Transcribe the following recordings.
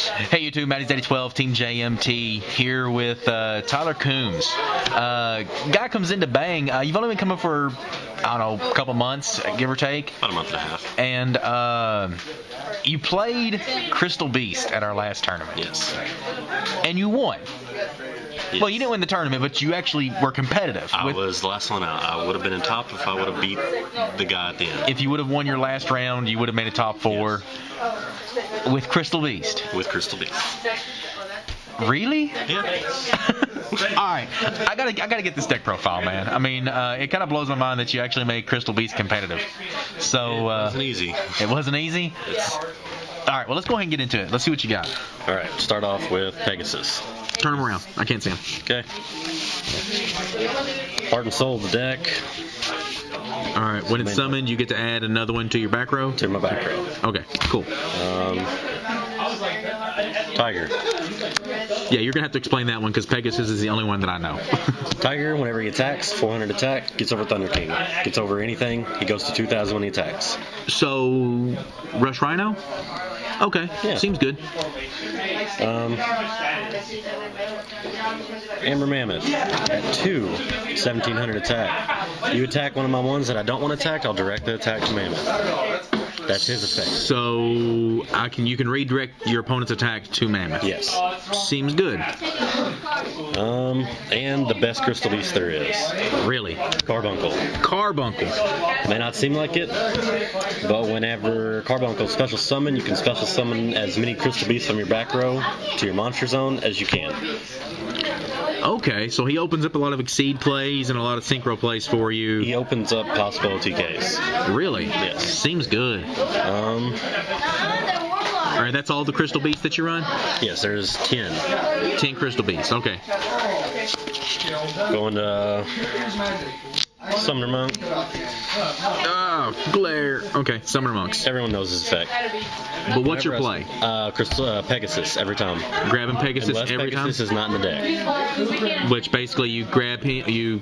Hey YouTube, Matty's Daddy 12, Team JMT here with Tyler Coombs. Guy comes into Bang. You've only been coming for, I don't know, a couple months, give or take. About a month and a half. And you played Crystal Beast at our last tournament. Yes. And you won. Yes. Well, you didn't win the tournament, but you actually were competitive. I was the last one out. I would have been in top if I would have beat the guy at the end. If you would have won your last round, you would have made a top 4 with Crystal Beast. With Crystal Beast. Really? Yeah. All right, I gotta get this deck profile, man. I mean, it kind of blows my mind that you actually made Crystal Beast competitive. So It wasn't easy. It wasn't easy. All right, well, let's go ahead and get into it. Let's see what you got. All right, start off with Pegasus. Turn him around. I can't see him. Okay. Heart and Soul of the deck. All right, when it's summoned, you get to add another one to your back row? To my back row. Okay, cool. Tiger. Yeah, you're going to have to explain that one because Pegasus is the only one that I know. Tiger, whenever he attacks, 400 attack, gets over Thunder King. Gets over anything, he goes to 2,000 when he attacks. So, Rush Rhino? Okay, Yeah. Seems good. Amber Mammoth at 2, 1,700 attack. You attack one of my ones that I don't want to attack, I'll direct the attack to Mammoth. That's his effect. So you can redirect your opponent's attack to Mammoth. Yes. Seems good. And the best Crystal Beast there is. Really? Carbuncle. Carbuncle. May not seem like it, but whenever Carbuncle special summon, you can special summon as many Crystal Beasts from your back row to your monster zone as you can. Okay, so he opens up a lot of Exceed plays and a lot of Synchro plays for you. He opens up possibility case. Really? Yes. Seems good. All right, that's all the Crystal Beasts that you run? Yes, there's 10. 10 Crystal Beasts, okay. Going to Summoner Monk. Oh, glare. Okay, Summoner Monks. Everyone knows his effect. But what's your play? Pegasus every time. Grabbing Pegasus Unless every Pegasus is not in the deck. time? Which basically you grab him,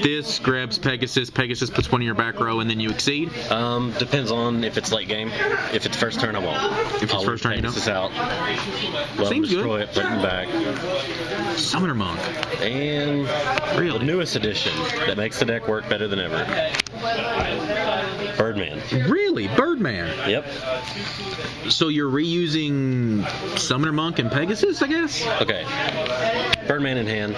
this grabs Pegasus, Pegasus puts one in your back row, and then you Exceed? Depends on if it's late game. If it's first turn, I won't. If it's first turn, you don't? Pegasus out. Seems destroy good. it, put it back. Summoner Monk. And Really? the newest edition that makes the deck work better than ever. Birdman. Really? Birdman? Yep. So you're reusing Summoner Monk and Pegasus, I guess? Okay. Birdman in hand.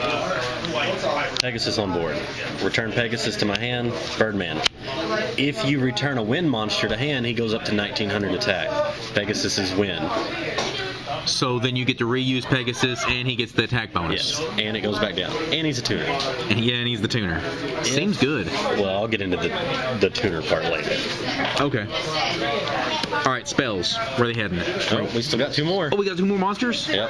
Pegasus on board. Return Pegasus to my hand. Birdman. If you return a wind monster to hand, he goes up to 1,900 attack. Pegasus is wind. So then you get to reuse Pegasus, and he gets the attack bonus. Yes, and it goes back down. And he's a tuner. And he's the tuner. Seems good. Well, I'll get into the tuner part later. Okay. All right, spells. Where are they heading? Oh, we still got 2 more. Oh, we got 2 more monsters? Yep.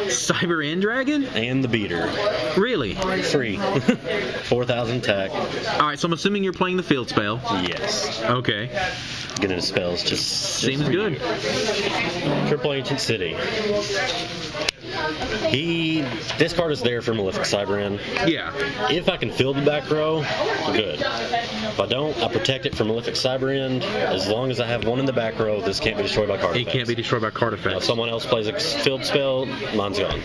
Cyber End Dragon? And the beater. Really? Free. 4,000 attack. All right, so I'm assuming you're playing the field spell. Yes. Okay. Get into spells. Just Seems for good. you. Triple Ancient City. This card is there for Malefic Cyberend. Yeah. If I can fill the back row, good. If I don't, I protect it from Malefic Cyberend. As long as I have one in the back row, this can't be destroyed by card It effects. can't be destroyed by card Now, if effects. someone else plays a field spell, mine's gone.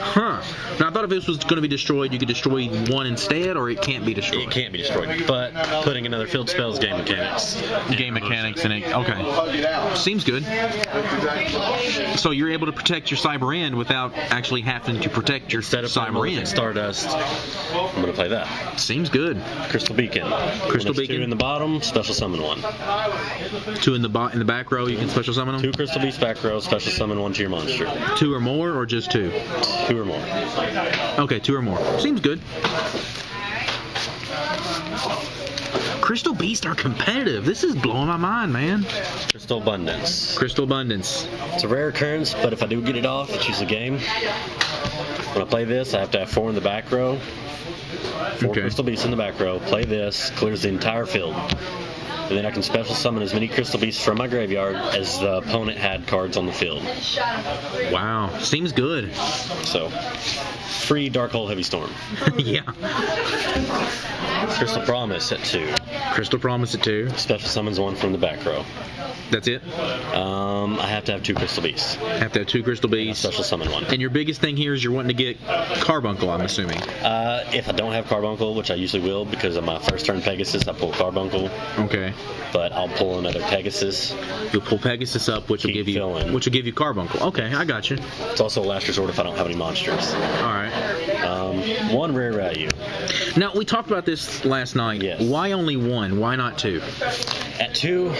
Huh. Now, I thought if this was going to be destroyed, you could destroy one instead, or it can't be destroyed. It can't be destroyed. But putting another field spell is game mechanics. Game mechanics and it. Okay. Seems good. So you're able to protect your Cyber End without actually having to protect your Instead of playing Cyber Malefic End. Stardust, I'm going to play that. Seems good. Crystal Beacon. Crystal When there's Beacon. 2 in the bottom, special summon 1. 2 in the back row, you can special summon them? 2 Crystal Beast back row, special summon 1 to your monster. 2 or more, or just 2? 2 or more. Okay, 2 or more. Seems good. Crystal Beasts are competitive. This is blowing my mind, man. Crystal Abundance. Crystal Abundance. It's a rare occurrence, but if I do get it off, it's usually game. When I play this, I have to have 4 in the back row. 4 Okay. Crystal Beasts in the back row. Play this, clears the entire field. And then I can special summon as many Crystal Beasts from my graveyard as the opponent had cards on the field. Wow. Seems good. So, free Dark Hole Heavy Storm. Yeah. Crystal Promise at 2. Crystal Promise at 2. Special summons 1 from the back row. That's it? I have to have 2 crystal beasts. Have to have 2 crystal beasts. Special summon one. And your biggest thing here is you're wanting to get Carbuncle, I'm assuming. If I don't have Carbuncle, which I usually will because of my first turn Pegasus, I pull Carbuncle. Okay. But I'll pull another Pegasus. You'll pull Pegasus up, which will give you Carbuncle. Okay, I got you. It's also a last resort if I don't have any monsters. All right. 1 rare value. Now, we talked about this last night. Yes. Why only 1? Why not 2? At 2,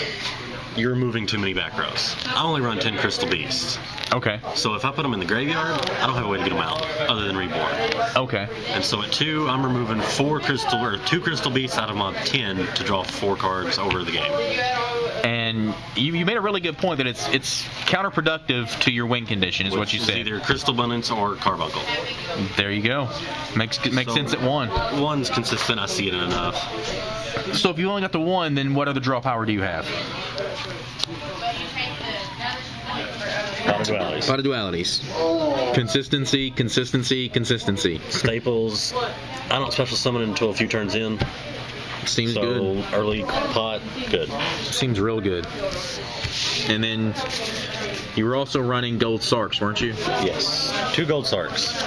you're removing too many back rows. I only run 10 crystal beasts. Okay. So if I put them in the graveyard, I don't have a way to get them out other than reborn. Okay. And so at 2, I'm removing 2 crystal beasts out of my 10 to draw 4 cards over the game. And you made a really good point that it's counterproductive to your win condition, is what you said. Either Crystal Abundance or Carbuncle. There you go. Makes sense at 1. 1's consistent. I see it enough. So if you only got the 1, then what other draw power do you have? Lot of dualities. A lot of dualities. Consistency. Staples. I don't special summon until a few turns in. Seems good. Early pot, good. Seems real good. And then you were also running Gold Sarks, weren't you? Yes. 2 Gold Sarks.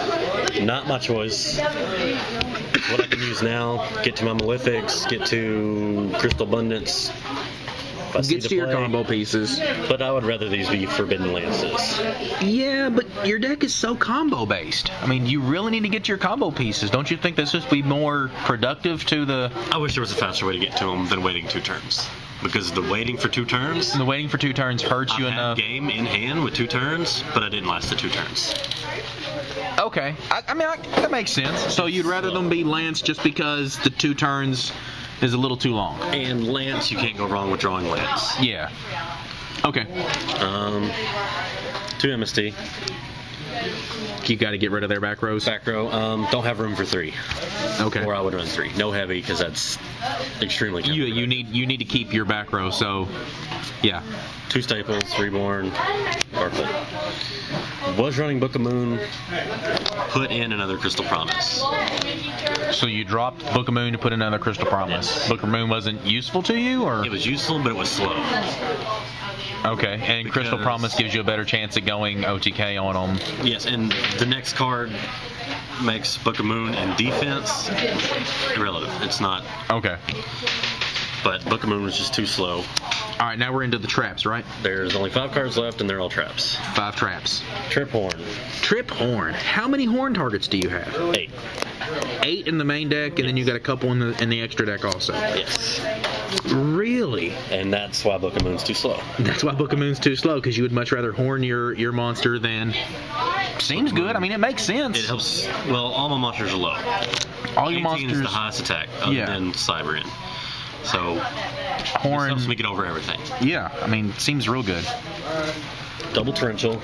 Not my choice. What I can use now, get to my Malefics, get to Crystal Abundance. Gets to your combo pieces. But I would rather these be Forbidden Lances. Yeah, but your deck is so combo based. I mean, you really need to get to your combo pieces. Don't you think this would be more productive to the... I wish there was a faster way to get to them than waiting 2 turns. Because the waiting for 2 turns... The waiting for 2 turns hurts you enough. I had game in hand with 2 turns, but I didn't last the 2 turns. Okay. I mean, that makes sense. So you'd rather them be Lance just because the 2 turns is a little too long. And Lance, you can't go wrong with drawing Lance. Yeah. Okay. 2 MST. You got to get rid of their back rows. Back row. Don't have room for 3. Okay. Or I would run 3. No heavy because that's extremely tempting. You need to keep your back row. So, yeah. 2 Staples, Reborn, Purple. Was running Book of Moon. Put in another Crystal Promise. So you dropped Book of Moon to put in another Crystal Promise. Yes. Book of Moon wasn't useful to you, or it was useful, but it was slow. Okay, and Crystal Promise gives you a better chance at going OTK on them. Yes, and the next card makes Book of Moon and defense irrelevant. It's not. Okay. But Book of Moon was just too slow. All right, now we're into the traps, right? There's only 5 cards left, and they're all traps. 5 traps. Trip Horn. Trip Horn. How many horn targets do you have? 8. 8 in the main deck, and then you got a couple in the extra deck also. Yes. Really? And that's why Book of Moon's too slow. That's why Book of Moon's too slow, because you would much rather horn your monster than... Seems good. I mean, it makes sense. It helps. Well, all my monsters are low. All your 18 monsters... is the highest attack, other than Cyberin. So, horn... This helps me get over everything. Yeah, I mean, seems real good. Double Torrential.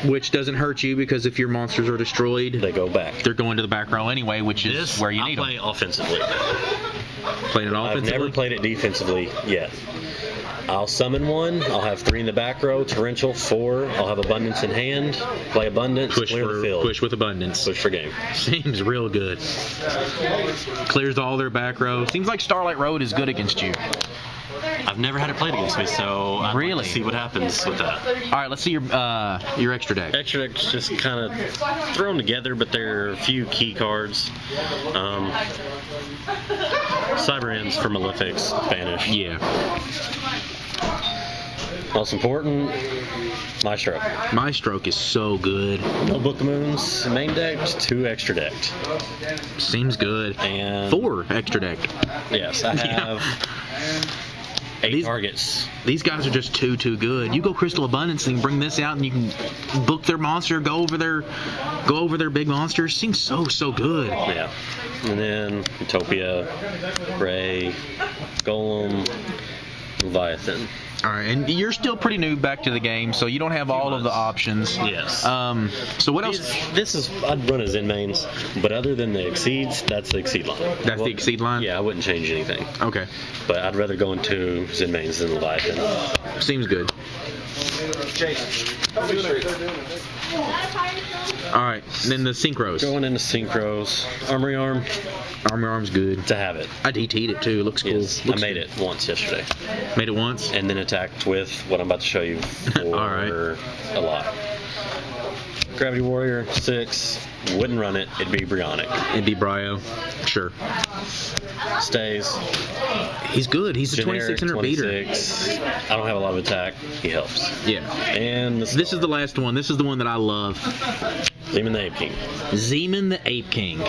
Which doesn't hurt you, because if your monsters are destroyed... They go back. They're going to the back row anyway, which is where you need them. I play offensively. Playing it offensively? I've never played it defensively yet. I'll summon 1. I'll have 3 in the back row. Torrential, 4. I'll have Abundance in hand. Play Abundance. Clear the field. Push with Abundance. Push for game. Seems real good. Clears all their back row. Seems like Starlight Road is good against you. I've never had it played against me, so I'd like to see what happens with that. All right, let's see your extra deck. Extra deck's just kind of thrown together, but there are a few key cards. Cyberends for Malefics, Banish. Yeah. Most important, My Stroke. My Stroke is so good. No Book of Moons, main deck, just 2 extra decked. Seems good. And 4 extra decked. Yes, I have 8 targets. These guys are just too good. You go Crystal Abundance and bring this out, and you can book their monster, go over their big monsters. Seems so good. Yeah. And then Utopia, Ray, Golem, Leviathan. All right, and you're still pretty new back to the game, so you don't have all of the options. Yes. So what else? I'd run as in mains, but other than the Exceeds, that's the Exceed line. That's the Exceed line? Yeah, I wouldn't change anything. Okay. But I'd rather go into Zen mains than Leviathan. Seems good. All right, then the synchros. Going into synchros. Armory arm. Armor arm's good. To have it. I DT'd it too. It looks cool. Yes, I Looks made good. it once yesterday. Made it once. And then attacked with what I'm about to show you for All right. a lot. Gravity Warrior, 6. Wouldn't run it. It'd be Brionic. It'd be Brio. Sure. Stays. He's good. He's a Generic 2600 beater. 26. I don't have a lot of attack. He helps. Yeah. And This is the last one. This is the one that I love. Demon the Ape King. Zeman the Ape King.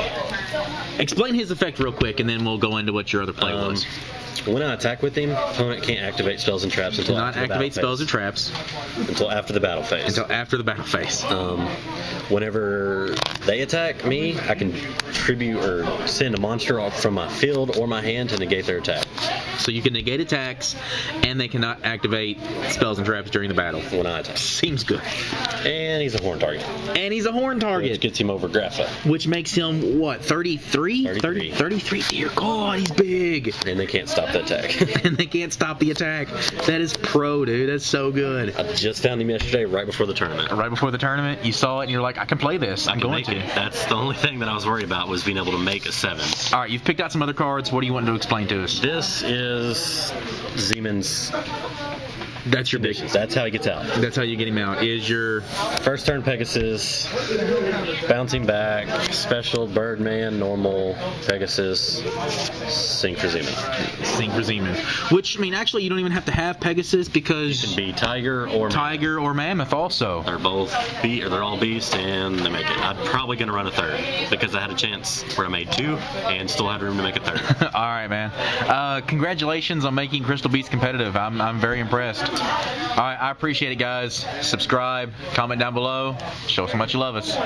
Explain his effect real quick, and then we'll go into what your other play was. When I attack with him, opponent can't activate spells and traps until Not after the activate battle spells or phase. traps Until after the battle phase. until after the battle phase. Whenever they attack me, I can tribute or send a monster off from my field or my hand to negate their attack So you can negate attacks, and they cannot activate spells and traps during the battle. when I attack. Seems good. And he's a horn target, And he's a horn which target, gets him over Grapha. which makes him, what, 33? 33. 33. Dear God, he's big. And they can't stop the attack. And they can't stop the attack. That is pro, dude. That's so good. I just found him yesterday right before the tournament. Right before the tournament, you saw it, and you're like, I can play this. I'm going to. That's the only thing that I was worried about was being able to make a 7. All right, you've picked out some other cards. What do you want to explain to us? This is Zeman's That's your big. conditions. That's how he gets out. That's how you get him out. Is your First turn Pegasus, bouncing back, special Birdman, normal Pegasus, sync for Zeman. Sync for Zeman. Which, I mean, actually, you don't even have to have Pegasus because Can be Tiger or Tiger or Mammoth also. They're both they're all beast and they make it. I'm probably gonna run a third because I had a chance where I made 2 and still had room to make a third. All right, man. Congratulations on making Crystal Beast competitive. I'm very impressed. All right, I appreciate it, guys. Subscribe, comment down below. Show us how much you love us.